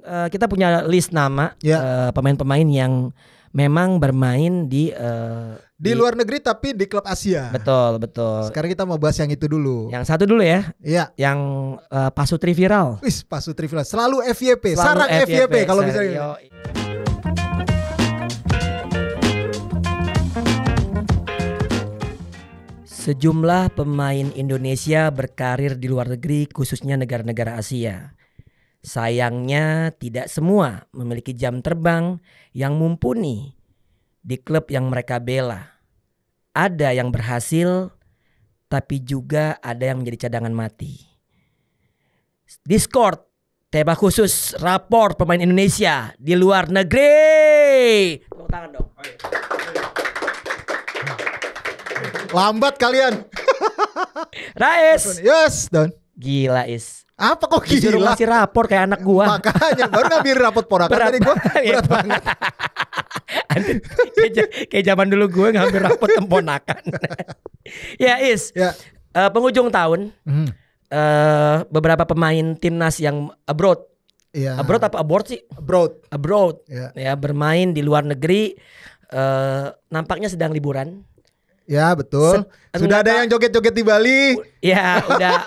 kita punya list nama pemain-pemain yang memang bermain di luar negeri tapi di klub Asia. Betul. Sekarang kita mau bahas yang itu dulu. Yang satu dulu ya. Iya. Yang Pasutri Viral. Wis, Pasutri Viral. Selalu FYP, sarang FYP kalau bisa. Sejumlah pemain Indonesia berkarir di luar negeri, khususnya negara-negara Asia. Sayangnya tidak semua memiliki jam terbang yang mumpuni di klub yang mereka bela. Ada yang berhasil, tapi juga ada yang menjadi cadangan mati. Discord, tema khusus rapor pemain Indonesia di luar negeri. Tepuk tangan dong. Lambat kalian. Rais. Yes, Don. Gila Is. Apa kok Disuruh gila? ngasih rapor kayak anak gua. Makanya baru ngambil rapot ponakan tadi gua. Berat banget. Kayak zaman dulu gue ngambil rapot temponakan. Ya Is. Ya. Penghujung tahun beberapa pemain timnas yang abroad. Iya. Abroad apa abroad sih? Abroad. Ya, bermain di luar negeri, nampaknya sedang liburan. Ya betul. Sudah ada yang joget-joget di Bali. Ya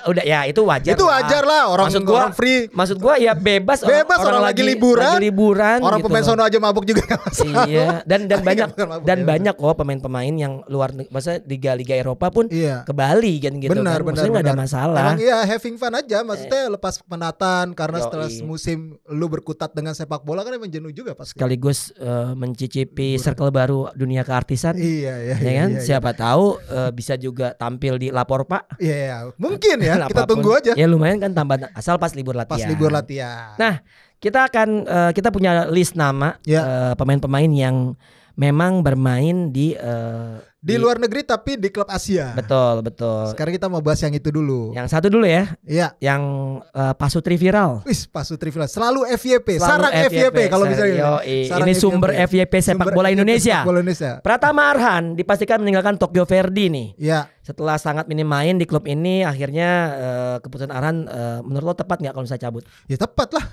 udah ya itu wajar. Itu wajar lah orang free. Maksud gua ya bebas orang lagi liburan. Orang gitu pemain sono aja mabuk juga gak masalah. Iya, dan banyak kok pemain-pemain yang luar maksudnya liga Eropa pun ke Bali kan gitu. Benar. Maksudnya enggak ada masalah. Emang iya having fun aja, maksudnya lepas penatan karena setelah musim lu berkutat dengan sepak bola kan emang jenuh juga pasti. Sekaligus mencicipi circle baru dunia keartisan. Iya kan? Siapa tahu bisa juga tampil di Lapor Pak. Iya, mungkin ya. Kita tunggu aja. Ya lumayan kan tambah asal pas libur latihan. Nah, kita punya list nama pemain-pemain yang memang bermain di luar negeri tapi di klub Asia. Betul. Sekarang kita mau bahas yang itu dulu. Yang satu dulu ya. Iya. Yang Pasutri Viral. Wis, Pasutri Viral. Selalu FYP, sarang FYP kalau bisa. Ini sumber FYP sepak bola Indonesia. Pratama Arhan dipastikan meninggalkan Tokyo Verdy nih. Iya. Setelah sangat minim main di klub ini, akhirnya keputusan Arhan menurut lo tepat nggak kalau saya cabut? Ya tepat lah.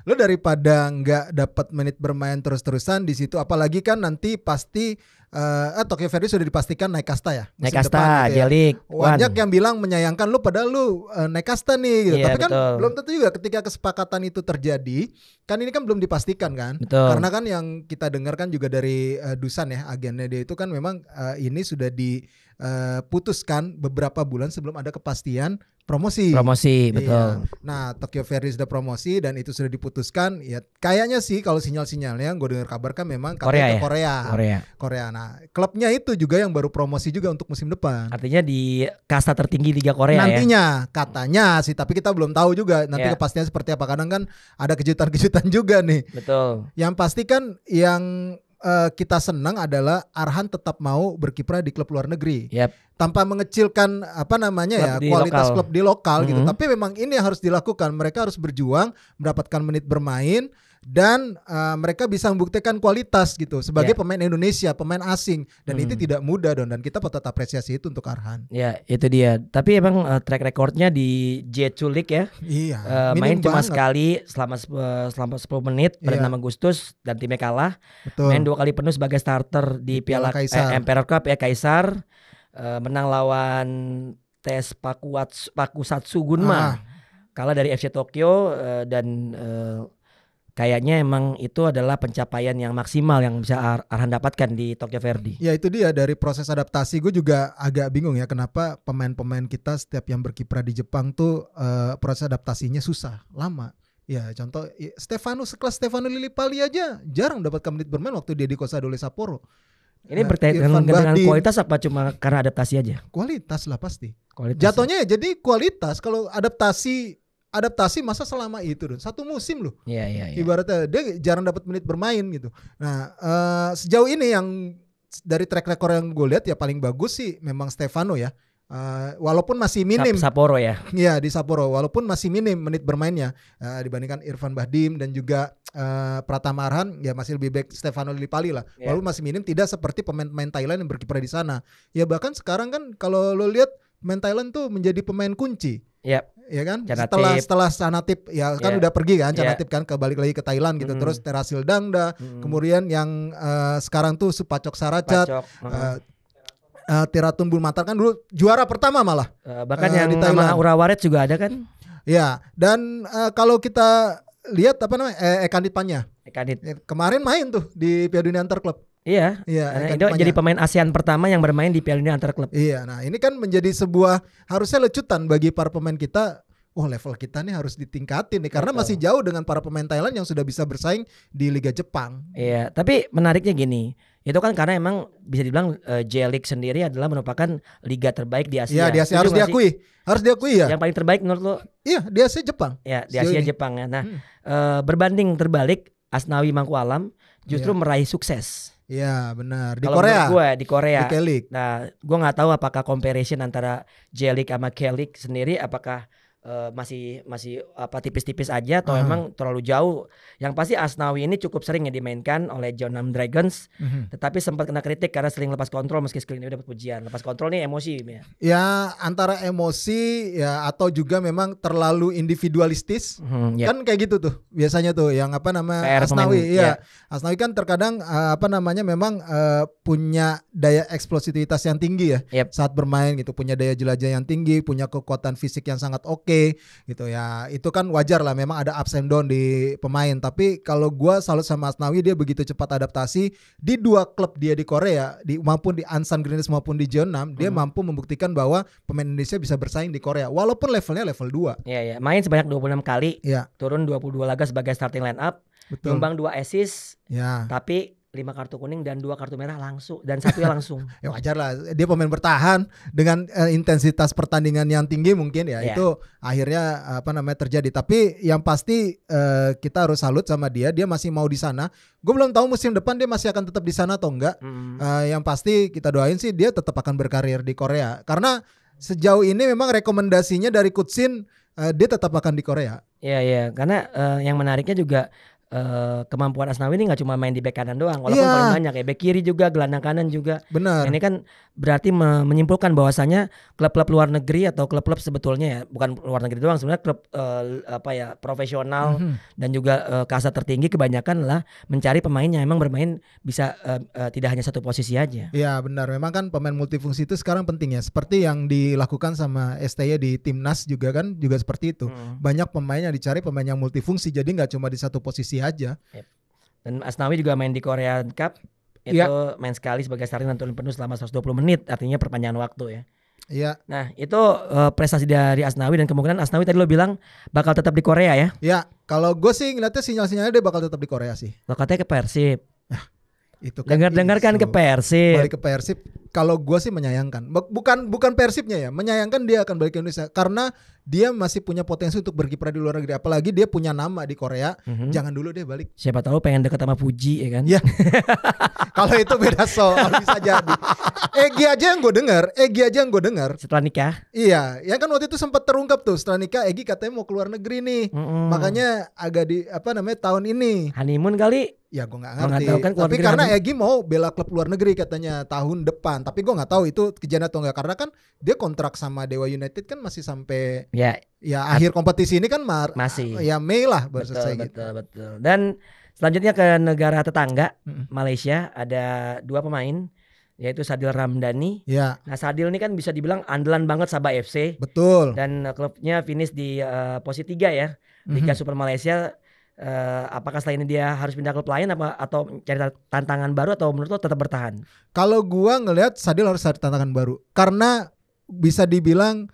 Lo daripada nggak dapat menit bermain terus-terusan di situ, apalagi kan nanti pasti Tokyo Verdy sudah dipastikan naik kasta ya. Naik kasta, J-League. Banyak yang bilang menyayangkan lo padahal lo naik kasta nih gitu. Iya, tapi kan betul. belum tentu juga ketika kesepakatan itu terjadi, kan ini kan belum dipastikan kan. Betul. Karena kan yang kita dengar kan juga dari Dusan ya, agennya dia itu kan memang ini sudah diputuskan beberapa bulan sebelum ada kepastian promosi betul. Nah Tokyo Verdy sudah promosi dan itu sudah diputuskan ya kayaknya sih kalau sinyal-sinyalnya gue dengar kabar kan memang Korea. Nah klubnya itu juga yang baru promosi juga untuk musim depan. Artinya di kasta tertinggi Liga Korea nantinya, katanya sih, tapi kita belum tahu juga nanti kepastian seperti apa. Kadang kan ada kejutan-kejutan juga nih. Betul. Yang pasti kan yang kita senang adalah Arhan tetap mau berkiprah di klub luar negeri. Tanpa mengecilkan kualitas klub di lokal gitu. Tapi memang ini harus dilakukan. Mereka harus berjuang mendapatkan menit bermain dan mereka bisa membuktikan kualitas gitu sebagai pemain Indonesia, pemain asing, dan itu tidak mudah dan kita patut apresiasi itu untuk Arhan. Ya, itu dia. Tapi emang track recordnya di J2 League ya. Iya. Main cuma sekali selama 10 menit pada 6 Agustus dan timnya kalah. Betul. Main 2 kali penuh sebagai starter di Piala Emperor Cup ya, Kaisar. Menang lawan TS Pakusatsu Gunma. Kalah dari FC Tokyo dan kayaknya emang itu adalah pencapaian yang maksimal yang bisa Arhan dapatkan di Tokyo Verdy. Ya itu dia, dari proses adaptasi gue juga agak bingung ya kenapa pemain-pemain kita setiap yang berkiprah di Jepang tuh proses adaptasinya susah, lama. Ya contoh sekelas Stefano Lillipali aja jarang mendapatkan menit bermain waktu dia di Consadole Sapporo. Ini berkaitan dengan kualitas apa cuma karena adaptasi aja? Kualitas lah pasti. Jatuhnya ya jadi kualitas. Kalau adaptasi masa selama itu satu musim loh. Iya. Ibaratnya dia jarang dapat menit bermain gitu. Nah sejauh ini yang dari track record yang gue lihat ya paling bagus sih memang Stefano ya. Walaupun masih minim Sapporo ya. Iya di Sapporo walaupun masih minim menit bermainnya dibandingkan Irfan Bahdim dan juga Pratama Arhan ya masih lebih baik Stefano Lillipali lah. Walaupun masih minim, tidak seperti pemain-pemain Thailand yang berkiprah di sana. Ya bahkan sekarang kan kalau lo lihat pemain Thailand tuh menjadi pemain kunci. Yep. Ya kan? Canatip. Setelah Canatip ya kan udah pergi kan, Canatip kan balik lagi ke Thailand gitu. Terus Terasil Dangda, kemudian yang sekarang tuh Supacok Saracat, Tiratun Bulmatar kan dulu juara pertama malah. Bahkan yang nama Urawaret juga ada kan? Ya, dan kalau kita lihat apa namanya Ekandit Panya. Kemarin main tuh di Piala Dunia Antar Klub. Iya. Itu jadi pemain ASEAN pertama yang bermain di Piala Dunia Antar Klub. Iya, nah ini kan menjadi sebuah harusnya lecutan bagi para pemain kita. Oh, level kita nih harus ditingkatin nih karena masih jauh dengan para pemain Thailand yang sudah bisa bersaing di Liga Jepang. Iya, tapi menariknya gini, itu kan karena emang bisa dibilang J-League sendiri adalah merupakan liga terbaik di Asia. Iya, di Asia harus diakui. Harus diakui ya. Yang paling terbaik menurut lo? Iya, di Asia Jepang. Ya, di Asia Jepang ya. Nah, berbanding terbalik Asnawi Mangku Alam justru meraih sukses. Iya benar di Kalau Korea. Gue di Korea. Di K-League. Nah, gue nggak tahu apakah comparison antara J-League sama K-League sendiri apakah masih tipis-tipis aja atau emang terlalu jauh. Yang pasti Asnawi ini cukup sering ya dimainkan oleh Jeonnam Dragons, tetapi sempat kena kritik karena sering lepas kontrol meski sekali ini dapat pujian. Lepas kontrol nih emosi ya. Ya antara emosi ya atau juga memang terlalu individualistis. Kan kayak gitu tuh biasanya tuh yang apa namanya Asnawi. Iya. Asnawi kan terkadang memang punya daya eksplosivitas yang tinggi ya saat bermain gitu, punya daya jelajah yang tinggi, punya kekuatan fisik yang sangat oke gitu ya. Itu kan wajar lah, memang ada ups and down di pemain. Tapi kalau gua salut sama Asnawi, dia begitu cepat adaptasi di dua klub dia di Korea, maupun di Ansan Greenwich maupun di Jeonnam, dia mampu membuktikan bahwa pemain Indonesia bisa bersaing di Korea walaupun levelnya level 2. Iya, main sebanyak 26 kali. Turun 22 laga sebagai starting line up. Nyumbang 2 assist. Tapi 5 kartu kuning dan 2 kartu merah langsung dan 1 langsung. Ya wajar lah, dia pemain bertahan dengan intensitas pertandingan yang tinggi mungkin ya. Itu akhirnya terjadi. Tapi yang pasti kita harus salut sama dia masih mau di sana. Gue belum tahu musim depan dia masih akan tetap di sana atau enggak. Yang pasti kita doain sih dia tetap akan berkarir di Korea. Karena sejauh ini memang rekomendasinya dari Coach Shin dia tetap akan di Korea. Iya, karena yang menariknya juga kemampuan Asnawi ini nggak cuma main di bek kanan doang, walaupun paling banyak ya bek kiri juga, gelandang kanan juga. Benar. Ini kan berarti menyimpulkan bahwasanya klub-klub luar negeri atau klub-klub sebetulnya ya bukan luar negeri doang, sebenarnya klub profesional dan juga kasta tertinggi kebanyakan lah mencari pemain yang emang bermain bisa tidak hanya satu posisi aja. Iya benar, memang kan pemain multifungsi itu sekarang penting ya, seperti yang dilakukan sama STY di timnas juga kan juga seperti itu. Banyak pemain yang dicari pemain yang multifungsi, jadi nggak cuma di satu posisi aja. Dan Asnawi juga main di Korea Cup. Itu main sekali sebagai starting dan turun penuh selama 120 menit, artinya perpanjangan waktu ya. Iya. Nah itu prestasi dari Asnawi dan kemungkinan Asnawi tadi lo bilang bakal tetap di Korea ya? Iya, kalau gue sih ngeliatnya sinyal-sinyalnya dia bakal tetap di Korea sih. Lo katanya ke Persib. Itu kan dengar kan ke Persib. Balik ke Persib. Kalau gue sih menyayangkan. Bukan Persibnya ya, menyayangkan dia akan balik ke Indonesia karena dia masih punya potensi untuk berkiprah di luar negeri. Apalagi dia punya nama di Korea. Jangan dulu deh balik. Siapa tahu pengen deket sama Puji ya kan? Iya. Kalau itu beda soal, bisa jadi. Egy aja yang gue dengar. Setelah nikah? Iya, ya kan waktu itu sempat terungkap tuh setelah nikah Egy katanya mau keluar negeri nih. Makanya agak tahun ini. Honeymoon kali? Ya gue nggak ngerti. Kan tapi karena Egy mau bela klub luar negeri katanya tahun depan. Tapi gue nggak tahu itu kejadian atau enggak karena kan dia kontrak sama Dewa United kan masih sampai akhir kompetisi ini kan masih. Ya Mei lah baru selesai gitu. Betul. Dan selanjutnya ke negara tetangga Malaysia ada 2 pemain yaitu Sadil Ramdhani. Ya. Nah Sadil ini kan bisa dibilang andalan banget Sabah FC. Betul. Dan klubnya finish di posisi 3 ya Liga Super Malaysia. Apakah setelah ini dia harus pindah klub lain atau cari tantangan baru atau menurut lo tetap bertahan? Kalau gua ngelihat Sadil harus cari tantangan baru karena bisa dibilang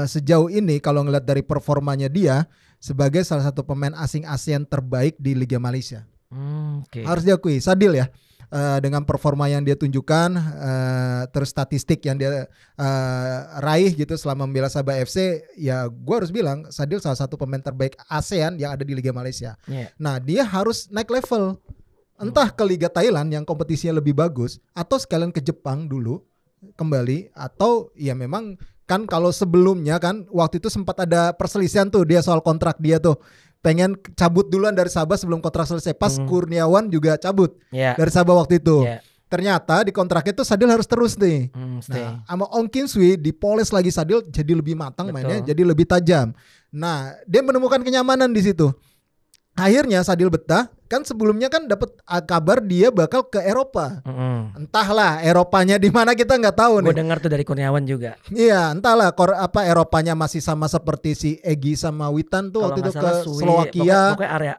sejauh ini kalau ngelihat dari performanya dia sebagai salah satu pemain asing ASEAN terbaik di Liga Malaysia. Harus diakui Sadil ya. Dengan performa yang dia tunjukkan, terus statistik yang dia raih gitu selama membela Sabah FC, ya gue harus bilang Sadil salah satu pemain terbaik ASEAN yang ada di Liga Malaysia. Nah dia harus naik level, entah ke Liga Thailand yang kompetisinya lebih bagus, atau sekalian ke Jepang dulu kembali, atau ya memang kan kalau sebelumnya kan waktu itu sempat ada perselisihan tuh dia soal kontrak dia tuh. Pengen cabut duluan dari Sabah sebelum kontrak selesai. Pas Kurniawan juga cabut dari Sabah waktu itu. ternyata di kontraknya itu Sadil harus terus nih. Nah, sama Ong Kim Sui dipoles lagi Sadil jadi lebih matang mainnya, jadi lebih tajam. Nah, dia menemukan kenyamanan di situ. Akhirnya Sadil betah, kan sebelumnya kan dapat kabar dia bakal ke Eropa. Entahlah Eropanya di mana kita nggak tahu nih. Gue dengar tuh dari Kurniawan juga. Iya, entahlah Eropanya masih sama seperti si Egy sama Witan tuh. Kalo waktu itu ke Slovakia. Pokoknya area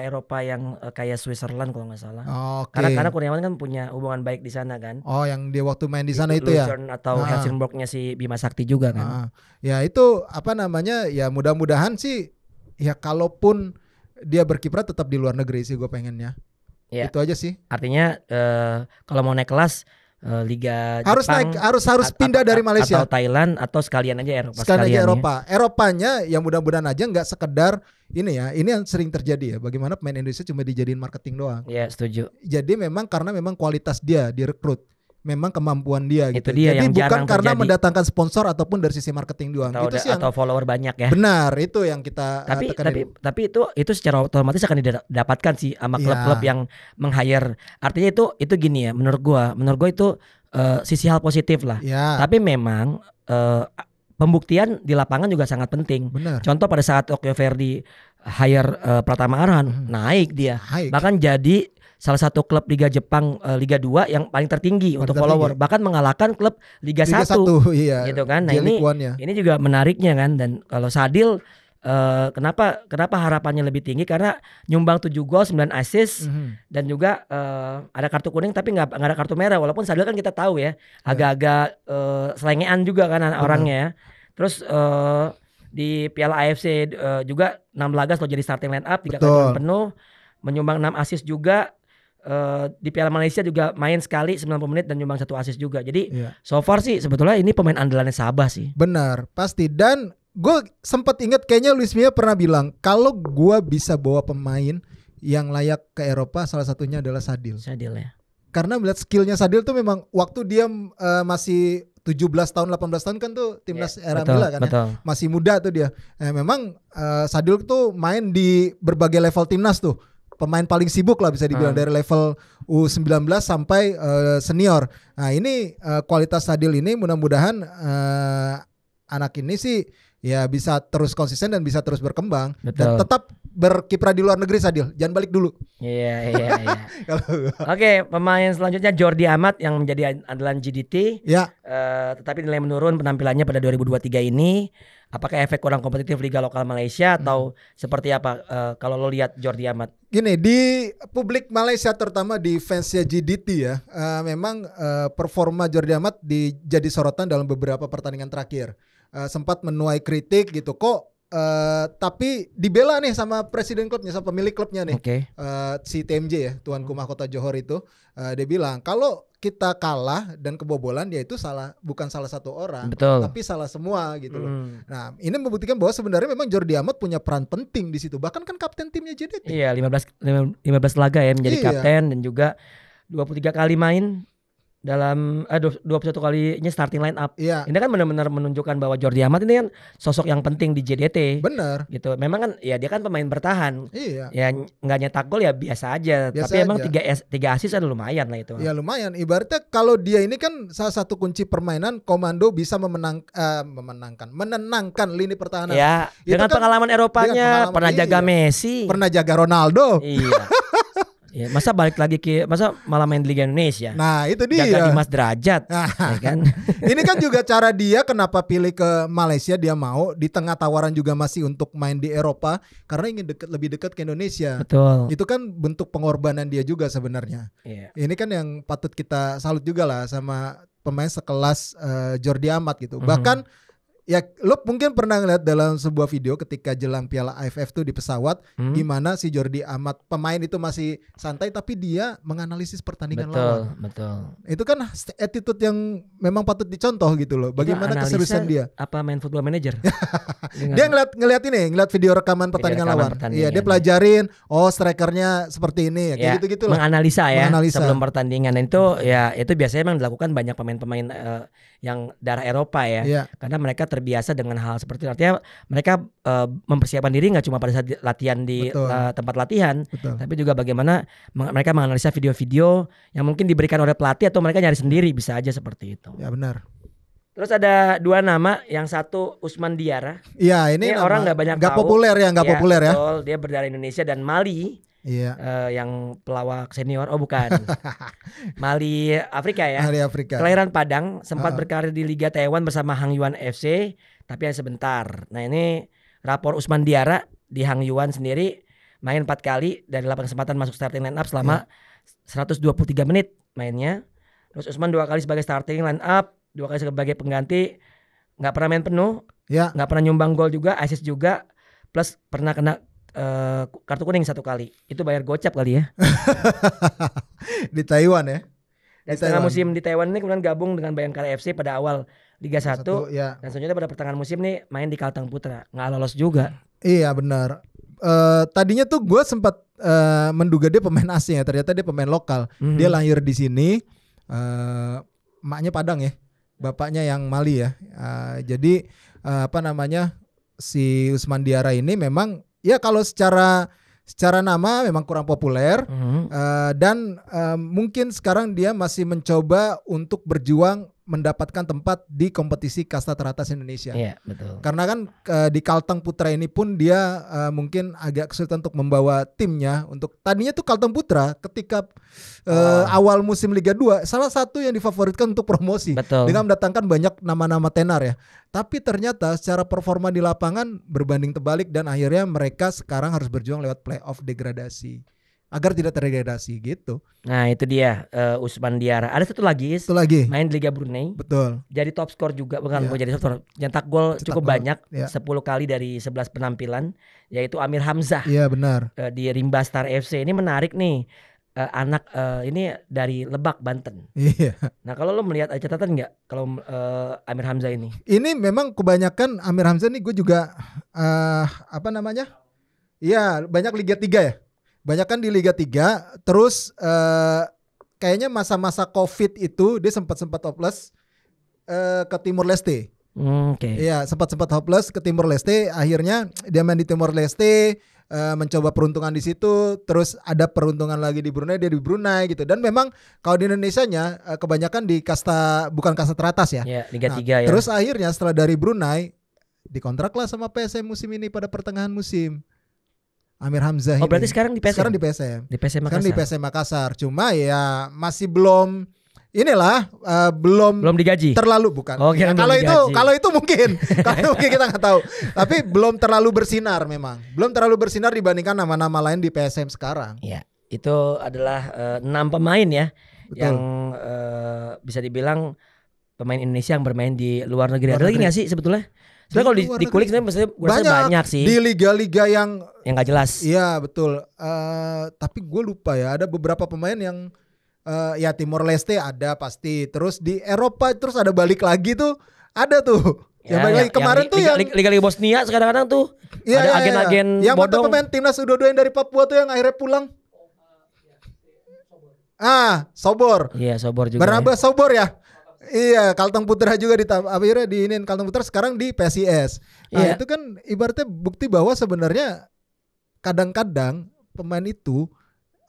Eropa yang kayak Switzerland kalau nggak salah. Okay. Karena Kurniawan kan punya hubungan baik di sana kan. Oh, yang dia waktu main di sana itu ya. Lucerne atau Helsingborgnya si Bima Sakti juga kan. Ya itu ya mudah-mudahan sih ya kalaupun dia berkiprah tetap di luar negeri sih gue pengennya. Ya. Itu aja sih. Artinya kalau mau naik kelas Liga harus Jepang, harus pindah dari Malaysia atau Thailand atau sekalian aja Eropa. Sekalian aja Eropa. Ya. Eropanya ya mudah-mudahan aja nggak sekedar ini ya. Ini yang sering terjadi ya. Bagaimana pemain Indonesia cuma dijadiin marketing doang. Iya, setuju. Jadi karena memang kualitas dia direkrut. Memang kemampuan dia itu gitu. Dia jadi yang bukan karena terjadi. Mendatangkan sponsor ataupun dari sisi marketing doang. Atau, itu sih atau follower banyak ya. Benar, itu yang kita tapi itu secara otomatis akan didapatkan sih sama klub-klub yang meng-hire. Artinya itu gini ya, menurut gua itu sisi hal positif lah. Ya. Tapi memang pembuktian di lapangan juga sangat penting. Benar. Contoh pada saat Tokyo Verdy hire Pratama Arhan, naik dia. Bahkan jadi salah satu klub Liga Jepang Liga 2 yang paling tertinggi untuk follower, bahkan mengalahkan klub Liga 1. Iya. Gitu kan. Nah, ini juga menariknya kan. Dan kalau Sadil kenapa harapannya lebih tinggi karena nyumbang 7 gol 9 assist dan juga ada kartu kuning tapi nggak ada kartu merah, walaupun Sadil kan kita tahu ya agak-agak selengean juga kan orangnya ya. Terus di Piala AFC juga 6 laga selalu jadi starting line up 3 kali penuh, menyumbang 6 assist juga. Di Piala Malaysia juga main sekali 90 menit dan nyumbang 1 assist juga. Jadi so far sih sebetulnya ini pemain andalannya Sabah sih. Benar, pasti. Dan gue sempat ingat kayaknya Luis Milla pernah bilang kalau gue bisa bawa pemain yang layak ke Eropa, salah satunya adalah Sadil. Sadil ya. Karena melihat skillnya Sadil tuh memang waktu dia masih 17 tahun 18 tahun kan tuh timnas era Milla kan ya. Masih muda tuh dia. Memang Sadil tuh main di berbagai level timnas tuh. Pemain paling sibuk lah bisa dibilang dari level U19 sampai senior. Nah ini kualitas Sadil ini mudah-mudahan anak ini sih ya bisa terus konsisten dan bisa terus berkembang. Dan tetap berkiprah di luar negeri Sadil. Jangan balik dulu. Iya. Oke, pemain selanjutnya Jordi Amat yang menjadi andalan GDT. Ya. Tetapi nilai menurun penampilannya pada 2023 ini. Apakah efek kurang kompetitif Liga lokal Malaysia atau seperti apa kalau lo lihat Jordi Amat? Gini, di publik Malaysia terutama di fansnya GDT ya, memang performa Jordi Amat jadi sorotan dalam beberapa pertandingan terakhir. Sempat menuai kritik gitu kok. Tapi dibela nih sama presiden klubnya, sama pemilik klubnya nih, si TMJ ya, Tuanku Mahkota Johor itu, dia bilang kalau kita kalah dan kebobolan ya itu bukan salah satu orang, tapi salah semua gitu loh. Nah ini membuktikan bahwa sebenarnya memang Jordi Amat punya peran penting di situ, bahkan kan kapten timnya JDT. Iya, 15 laga ya menjadi kapten dan juga 23 kali main dalam 21 kalinya starting line up. Iya. Ini kan benar-benar menunjukkan bahwa Jordi Amat ini kan sosok yang penting di JDT. Benar. Gitu. Memang kan ya dia kan pemain bertahan. Iya. Ya nggak nyetak gol ya biasa aja. Tapi emang 3 assist kan lumayan lah itu. Ya lumayan. Ibaratnya kalau dia ini kan salah satu kunci permainan komando bisa menenangkan lini pertahanan. Ya. Dengan kan, pengalaman Eropanya pernah jaga Messi. Pernah jaga Ronaldo. Iya. Ya, masa balik lagi masa malah main di Liga Indonesia. Nah itu dia. Jaga Dimas Derajat. Ya kan? Ini kan juga cara dia kenapa pilih ke Malaysia, dia mau di tengah tawaran juga masih untuk main di Eropa karena ingin lebih dekat ke Indonesia. Betul. Itu kan bentuk pengorbanan dia juga sebenarnya. Iya. Ini kan yang patut kita salut juga lah sama pemain sekelas Jordi Amat gitu. Bahkan ya lo mungkin pernah ngeliat dalam sebuah video ketika jelang Piala AFF tuh di pesawat gimana si Jordi Amat pemain itu masih santai tapi dia menganalisis pertandingan lawan. Betul. Itu kan attitude yang memang patut dicontoh gitu loh. Bagaimana keseriusan dia? Apa main Football Manager? Dia ngeliat video rekaman pertandingan lawan. Iya, dia pelajarin strikernya seperti ini ya, kayak gitu-gitu loh. Menganalisa sebelum pertandingan. Dan itu ya itu biasanya memang dilakukan banyak pemain-pemain yang darah Eropa ya. Karena mereka terbiasa dengan hal seperti itu. Artinya mereka mempersiapkan diri nggak cuma pada saat latihan di tempat latihan, tapi juga bagaimana mereka menganalisa video-video yang mungkin diberikan oleh pelatih atau mereka nyari sendiri, bisa aja seperti itu. Ya benar. Terus ada 2 nama, yang satu Ousmane Diarra. Iya, ini orang nggak banyak tahu. Populer ya, nggak populer ya. Betul, dia berdarah Indonesia dan Mali. Iya. Yang pelawak senior, bukan. Mali Afrika ya. Mali Afrika. Kelahiran Padang, sempat berkarir di Liga Taiwan bersama Hangyuan FC, tapi hanya sebentar. Nah ini rapor Ousmane Diarra di Hangyuan sendiri main 4 kali dari 8 kesempatan masuk starting line up selama 123 menit mainnya. Terus Ousmane 2 kali sebagai starting line up, 2 kali sebagai pengganti, nggak pernah main penuh, nggak pernah nyumbang gol juga, assist juga, plus pernah kena kartu kuning 1 kali. Itu bayar gocap kali ya. Di Taiwan ya. Dan setengah musim di Taiwan ini kemudian gabung dengan Bayangkara FC pada awal Liga 1 dan selanjutnya pada pertengahan musim nih main di Kalteng Putra, nggak lolos juga. Iya benar. Tadinya tuh gue sempat menduga dia pemain asing ya, ternyata dia pemain lokal. Dia lahir di sini, emaknya Padang ya, bapaknya yang Mali ya. Jadi si Ousmane Diarra ini memang ya kalau secara nama memang kurang populer, dan mungkin sekarang dia masih mencoba untuk berjuang mendapatkan tempat di kompetisi kasta teratas Indonesia. Iya, betul. Karena kan di Kalteng Putra ini pun dia mungkin agak kesulitan untuk membawa timnya. Untuk tadinya tuh Kalteng Putra ketika awal musim Liga 2 salah satu yang difavoritkan untuk promosi. Betul. Dengan mendatangkan banyak nama-nama tenar ya. Tapi ternyata secara performa di lapangan berbanding terbalik dan akhirnya mereka sekarang harus berjuang lewat playoff degradasi agar tidak terdegradasi gitu. Nah itu dia Ousmane Diarra. Ada satu lagi main di Liga Brunei. Betul. Jadi top skor juga, bukan jadi top skor, nyetak gol cukup banyak, 10 kali dari 11 penampilan, yaitu Amir Hamzah. Iya benar. Di Rimba Star FC. Ini menarik nih, anak ini dari Lebak, Banten. Iya. Nah kalau lo melihat, ada catatan nggak kalau Amir Hamzah ini? Ini memang kebanyakan Amir Hamzah nih gue juga Iya banyak Liga 3 ya. Banyak kan di Liga 3. Terus kayaknya masa-masa Covid itu dia sempat hopeless ke Timor Leste. Iya sempat hopeless ke Timor Leste. Akhirnya dia main di Timor Leste, mencoba peruntungan di situ. Terus ada peruntungan lagi di Brunei, dia di Brunei gitu. Dan memang kalau di Indonesianya kebanyakan di bukan kasta teratas ya. Liga 3 ya. Terus akhirnya setelah dari Brunei dikontraklah sama PSM musim ini pada pertengahan musim. Amir Hamzah ini. Berarti sekarang di PSM? Sekarang di PSM. Di PSM Makassar. Sekarang di PSM Makassar. Cuma ya masih belum belum digaji. Terlalu bukan. Ya, kalau itu mungkin. Kalau itu mungkin kita nggak tahu. Tapi belum terlalu bersinar memang. Belum terlalu bersinar dibandingkan nama-nama lain di PSM sekarang. Iya. Itu adalah 6 pemain ya. Betul. Yang bisa dibilang pemain Indonesia yang bermain di luar negeri. Ada lagi nggak sih sebetulnya? Sebenarnya kalau dikulik sebenarnya banyak sih. Di liga-liga yang nggak jelas. Iya betul. Tapi gue lupa ya. Ada beberapa pemain yang ya Timor Leste ada pasti. Terus di Eropa terus ada balik lagi tuh. Ada tuh. Ya, balik lagi kemarin tuh yang Liga Bosnia kadang-kadang tuh. Ya, ada agen-agen yang bodong. Yang pemain timnas U22 yang dari Papua tuh yang akhirnya pulang. Sobor. Iya Sobor juga. Barnabas Sobor ya. Iya, Kalteng Putra juga akhirnya diinin Kalteng Putra sekarang di PSIS. Nah, itu kan ibaratnya bukti bahwa sebenarnya kadang-kadang pemain itu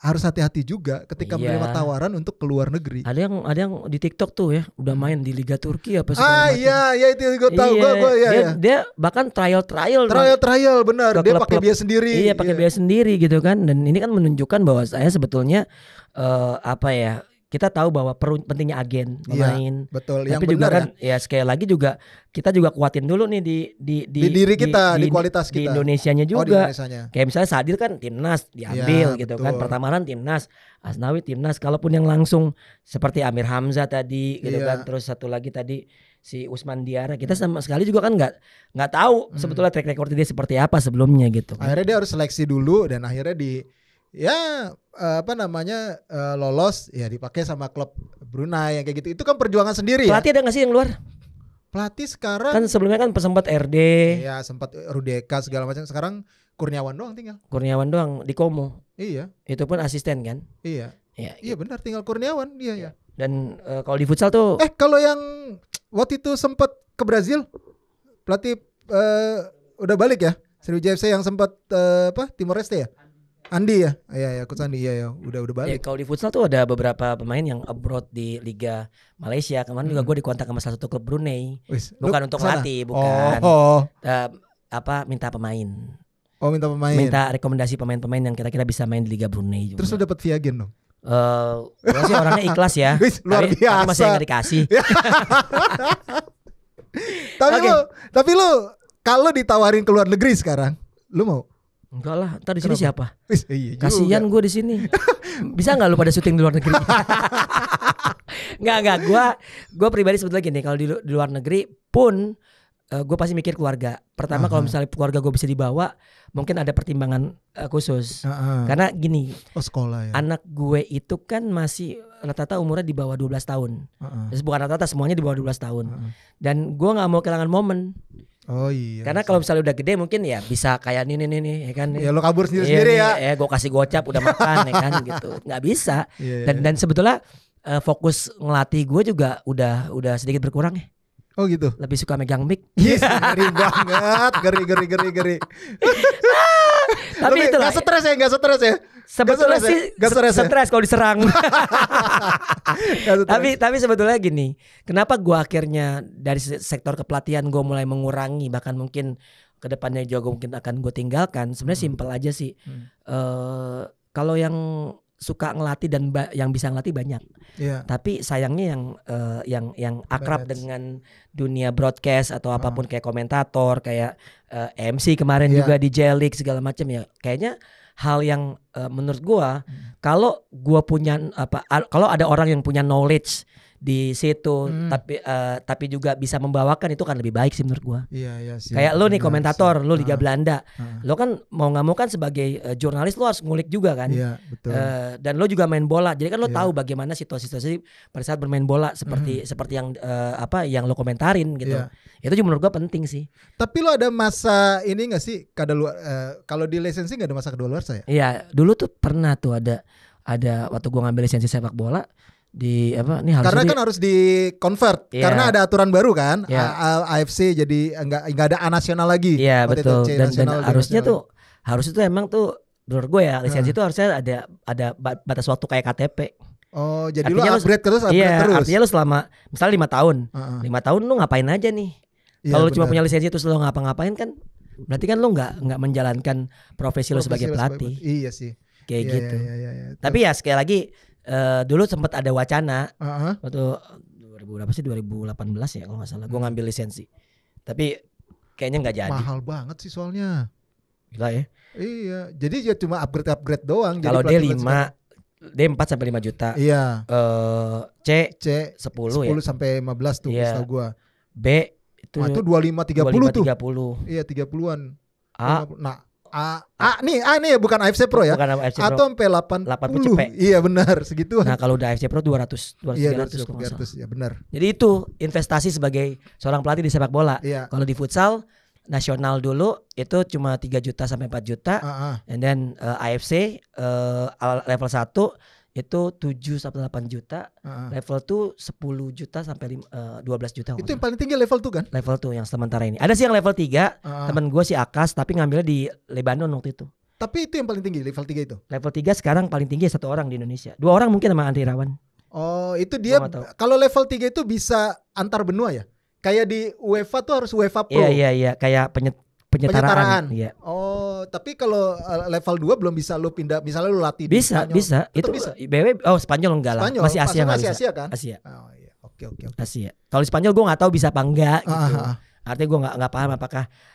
harus hati-hati juga ketika menerima tawaran untuk keluar negeri. Ada yang di TikTok tuh ya, udah main di Liga Turki apa segala macam. Iya itu gue tahu. Dia bahkan trial benar. Dia pakai biaya sendiri. Iya, pakai biaya sendiri gitu kan. Dan ini kan menunjukkan bahwa saya sebetulnya kita tahu bahwa pentingnya agen pemain. Iya, betul. Tapi yang juga kan ya sekali lagi juga kita juga kuatin dulu nih di diri kita, di kualitas kita. Di Indonesianya juga. Di Indonesianya. Kayak misalnya Sadil kan timnas diambil gitu kan. Pertamaran timnas, Asnawi timnas. Kalaupun yang langsung seperti Amir Hamzah tadi gitu kan. Terus satu lagi tadi si Ousmane Diarra, kita sama sekali juga kan nggak tahu sebetulnya track record dia seperti apa sebelumnya gitu. Akhirnya dia harus seleksi dulu dan akhirnya lolos ya dipakai sama klub Brunei yang kayak gitu. Itu kan perjuangan sendiri. Pelatih ada nggak sih yang luar? Pelatih sekarang kan sebelumnya kan sempat RD. Iya sempat Rudeka segala macam. Sekarang Kurniawan doang tinggal. Kurniawan doang di Komo. Iya. Itu pun asisten kan? Iya. Iya benar tinggal Kurniawan. Iya. Dan kalau di futsal tuh kalau yang waktu itu sempat ke Brazil, pelatih udah balik ya, Sriwijaya FC yang sempat Timor Leste ya, Andi ya, ya Coach Andi ya, udah balik. Kalau di futsal tuh ada beberapa pemain yang abroad di Liga Malaysia. Kemarin juga gue dikontak sama salah satu klub Brunei, bukan untuk melatih, bukan. Minta pemain. Oh, minta pemain. Minta rekomendasi pemain-pemain yang kira-kira bisa main di Liga Brunei juga. Terus lu dapat Viagen dong? Gue sih orangnya ikhlas ya. Luar biasa. Tapi masih nggak dikasih. Tapi lu kalau ditawarin ke luar negeri sekarang, lu mau? Enggak lah, ntar di sini siapa? Iya, kasihan gue di sini. Bisa nggak lu pada syuting di luar negeri? Enggak. Gue pribadi sebetulnya gini, kalau di luar negeri pun gue pasti mikir keluarga. Pertama kalau misalnya keluarga gue bisa dibawa, mungkin ada pertimbangan khusus. Karena gini, sekolah ya. Anak gue itu kan masih rata-rata umurnya di bawah 12 tahun. Bukan rata-rata, semuanya di bawah 12 tahun. Dan gue gak mau kehilangan momen. Oh iya. Karena kalau misalnya udah gede mungkin ya bisa kayak nih ya kan. Ya lo kabur sendiri ya. Ya gue kasih gocap udah makan ya kan gitu. Nggak bisa. Dan sebetulnya fokus ngelatih gue juga udah sedikit berkurang ya. Oh gitu. Lebih suka megang mic. Yes, ngeri banget, ngeri. Tapi itu nggak stres ya. Sebetulnya sih stres kalau diserang. tapi sebetulnya gini, kenapa gue akhirnya dari sektor kepelatihan gue mulai mengurangi, bahkan mungkin kedepannya juga mungkin akan gue tinggalkan. Sebenarnya simpel aja sih. Kalau yang suka ngelatih dan yang bisa ngelatih banyak. Tapi sayangnya yang akrab dengan dunia broadcast atau apapun kayak komentator, kayak MC kemarin juga di J-League segala macam ya. Kayaknya hal yang menurut gua kalau gua punya kalau ada orang yang punya knowledge di situ tapi juga bisa membawakan, itu kan lebih baik sih menurut gua. Iya sih. Kayak lo nih komentator, lo Liga Belanda. Lo kan mau nggak mau kan sebagai jurnalis lo harus ngulik juga kan. Iya, betul. Dan lo juga main bola. Jadi kan lo tahu bagaimana situasi-situasi pada saat bermain bola seperti yang yang lo komentarin gitu. Itu juga menurut gua penting sih. Tapi lo ada masa ini nggak sih kalau di lisensi nggak ada masa kadaluarsa ya? Iya, dulu tuh pernah tuh ada waktu gua ngambil lisensi sepak bola di karena kan harus di convert karena ada aturan baru kan. AFC jadi nggak ada A nasional lagi. Iya betul. Dan harusnya tuh emang tuh menurut gue ya lisensi itu harusnya ada batas waktu kayak KTP. Oh, jadi artinya lu upgrade terus. Artinya lu selama misalnya 5 tahun. 5 tahun lu ngapain aja nih? Kalau lu cuma punya lisensi terus lu ngapa-ngapain kan berarti kan lu nggak menjalankan profesi lu sebagai pelatih. Iya sih. Kayak gitu. Tapi ya sekali lagi dulu sempat ada wacana waktu 2018 ya kalau nggak salah gue ngambil lisensi, tapi kayaknya nggak jadi. Mahal banget sih soalnya. Gila ya. Iya, jadi ya cuma upgrade doang. Kalau D4 sampai 5 juta. Iya. C 10 sampai 15 tuh setahu gua. B itu 25 30 tuh. 30. Iya 30-an. A. A nih ya bukan AFC Pro ya. Bukan AFC Pro. Atau sampai 80. Iya benar segituan. Nah, kalau udah AFC Pro 200 300 ya benar. Jadi itu investasi sebagai seorang pelatih di sepak bola. Kalau di futsal nasional dulu itu cuma 3 juta sampai 4 juta. And then AFC level 1 itu 7 sampai 8 juta. Level 2 10 juta sampai 12 juta. Itu yang paling tinggi level 2 kan? Level 2 yang sementara ini. Ada sih yang level 3, temen gue si Akas, tapi ngambilnya di Lebanon waktu itu. Tapi itu yang paling tinggi level 3 itu. Level 3 sekarang paling tinggi 1 orang di Indonesia. 2 orang mungkin sama Andri Irawan. Oh, itu dia kalau level 3 itu bisa antar benua ya? Kayak di UEFA tuh harus UEFA Pro. Iya, kayak penyetaraan. Iya. Oh, tapi kalau level 2 belum bisa lu pindah, misalnya lu latih di Spanyol. Bisa. Itu bisa. Spanyol enggak lah. Masih Asia enggak bisa. Asia kan? Asia. Oh iya. Oke. Asia. Kalau di Spanyol gue enggak tahu bisa apa enggak gitu. Artinya gue enggak paham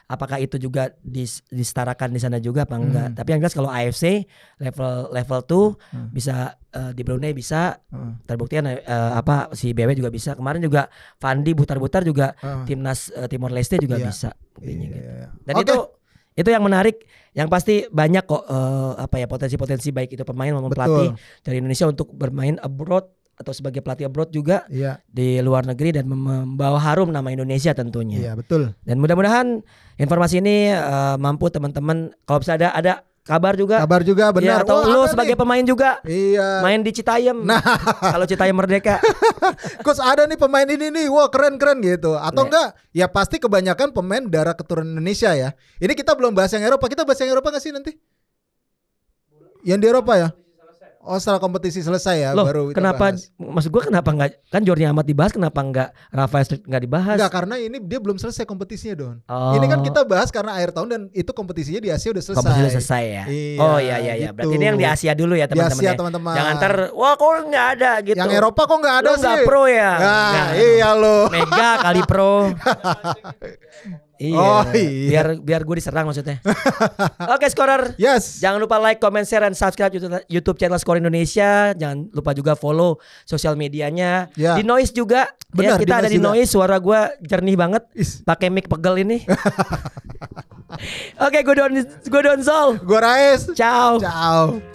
apakah itu juga disetarakan di sana juga apa enggak. Tapi yang jelas kalau AFC level 2 bisa di Brunei bisa. Terbukti kan si BW juga bisa. Kemarin juga Fandi Butar-Butar juga timnas Timor Leste juga bisa. Gitu. Dan itu yang menarik, yang pasti banyak kok potensi-potensi baik itu pemain maupun pelatih dari Indonesia untuk bermain abroad atau sebagai pelatih abroad juga di luar negeri dan membawa harum nama Indonesia tentunya. Iya betul. Dan mudah-mudahan informasi ini mampu teman-teman, kalau bisa ada Kabar juga benar. Ya, atau lu sebagai pemain juga. Iya. Main di Citayam. Nah, kalau Citayam Merdeka. Coach ada nih pemain ini nih, wah keren gitu. Atau enggak? Ya pasti kebanyakan pemain darah keturunan Indonesia ya. Ini kita belum bahas yang Eropa. Kita bahas yang Eropa nggak sih nanti? Yang di Eropa ya? Oh setelah kompetisi selesai ya. Loh, baru kenapa bahas. Maksud gue kenapa nggak, kan Jordi Amat dibahas, kenapa nggak Rafael Struijk nggak dibahas? Enggak, karena ini dia belum selesai kompetisinya Don. Ini kan kita bahas karena akhir tahun dan itu kompetisinya di Asia udah selesai. Kompetisi selesai ya. Iya, oh iya gitu. Berarti ini yang di Asia dulu ya teman-teman. Di Asia teman-teman. Jangan wah kok nggak ada gitu. Yang Eropa kok nggak ada lo sih? Nggak pro ya? Nah, iya lo. Mega kali pro. Iya. Oh, iya. Biar gue diserang maksudnya. Oke, Scorer. Yes. Jangan lupa like, comment, share, dan subscribe YouTube channel Skor Indonesia. Jangan lupa juga follow sosial medianya. Ya. Di Noise juga. Benar, ya, kita ada di Noise. Suara gue jernih banget. Pakai mic pegel ini. Oke, gue Don Zol. Gue Raes. Ciao. Ciao.